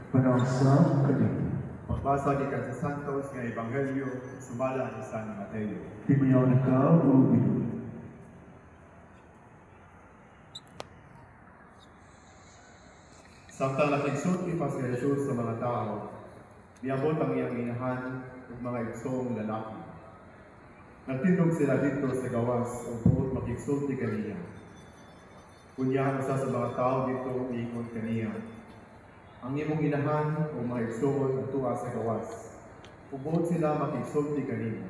Panawsa kanin. Pagbasa gikan sa Santos nga Ebanghelyo sumala ni San Mateo. Timayaw na ka o ilo. Samtang nakigsulti pa si Jesus sa mga tao, niabot ang iyang inahan ug mga igsong lalaki. Nagtindog sila dito sa gawas ug buot makigsulti kaniya. Kunya usa sa mga tao dito iingon kaniya, ang imong inahan o mga igsoon at tuwa sa gawas. Ubuot sila makigsulti kanina.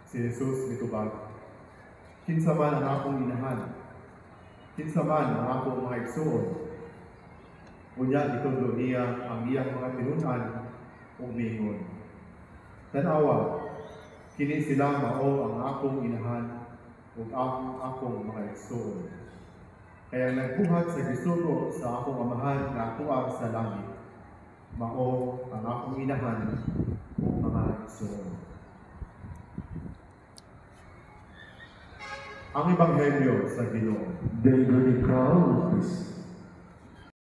Si Jesus mitubag, kinsa man ang akong inahan, kinsa man ang akong mga igsoon. Unya itundo niya ang iyang mga tinunan o mingon. Tanawa, kini sila mao ang akong inahan o ang akong mga igsoon. Kaya nagbuhat sa gisugo sa akong amahan na tuwa sa langit. Mao ang akong inahan o mga igsoon. Ang Ebanghelyo sa Ginoo. Dahil ikaw, Kristo.